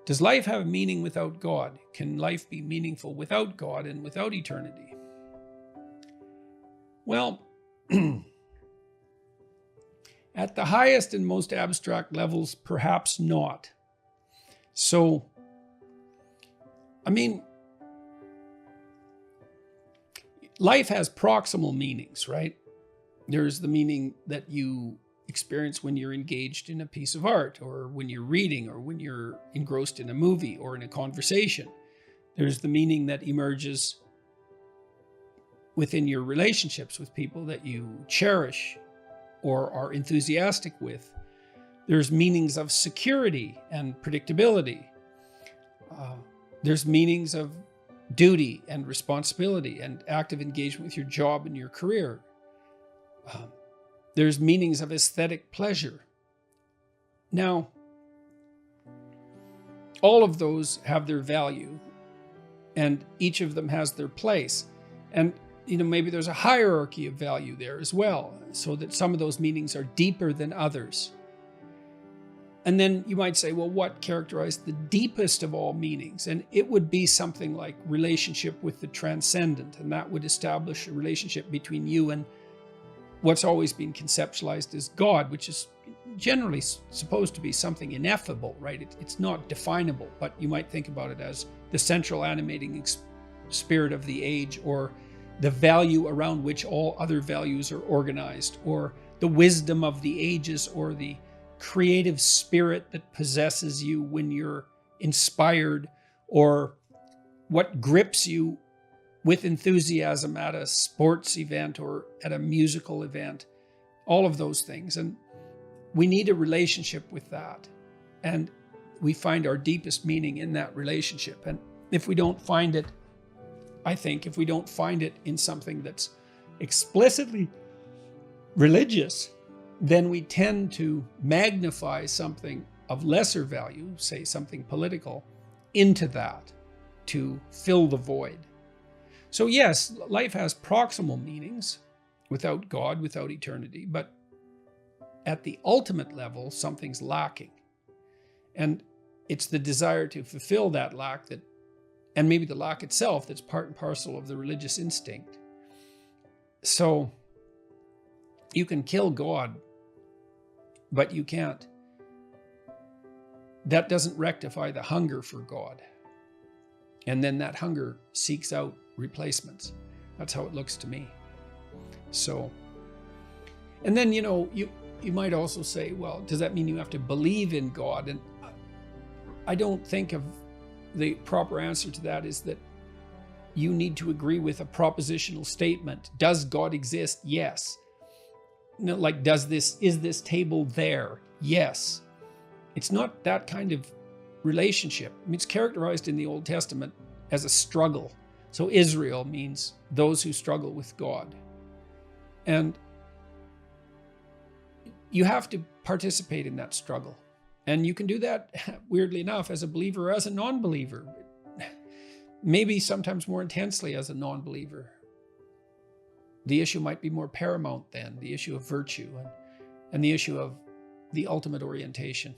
Does life have a meaning without God? Can life be meaningful without God and without eternity? Well, at the highest and most abstract levels, perhaps not. So, I mean, life has proximal meanings, right? There's the meaning that you experience when you're engaged in a piece of art, or when you're reading, or when you're engrossed in a movie or in a conversation. There's the meaning that emerges within your relationships with people that you cherish or are enthusiastic with. There's meanings of security and predictability. There's meanings of duty and responsibility and active engagement with your job and your career. There's meanings of aesthetic pleasure. Now, all of those have their value, and each of them has their place. And, maybe there's a hierarchy of value there as well, so that some of those meanings are deeper than others. And then you might say, well, what characterized the deepest of all meanings? And it would be something like relationship with the transcendent, and that would establish a relationship between you and what's always been conceptualized as God, which is generally supposed to be something ineffable, right? It's not definable, but you might think about it as the central animating spirit of the age, or the value around which all other values are organized, or the wisdom of the ages, or the creative spirit that possesses you when you're inspired, or what grips you with enthusiasm at a sports event or at a musical event, all of those things. And we need a relationship with that. And we find our deepest meaning in that relationship. And if we don't find it, I think, if we don't find it in something that's explicitly religious, then we tend to magnify something of lesser value, say something political, into that to fill the void. So yes, life has proximal meanings without God, without eternity, but at the ultimate level, something's lacking. And it's the desire to fulfill that lack that, and maybe the lack itself, that's part and parcel of the religious instinct. So you can kill God, but you can't. That doesn't rectify the hunger for God. And then that hunger seeks out replacements. That's how it looks to me. So, and then, you might also say, well, does that mean you have to believe in God? And I don't think of the proper answer to that is that you need to agree with a propositional statement. Does God exist? Yes. Like, is this table there? Yes. It's not that kind of relationship. I mean, it's characterized in the Old Testament as a struggle. So Israel means those who struggle with God. And you have to participate in that struggle. And you can do that, weirdly enough, as a believer or as a non-believer. Maybe sometimes more intensely as a non-believer. The issue might be more paramount then, the issue of virtue and the issue of the ultimate orientation.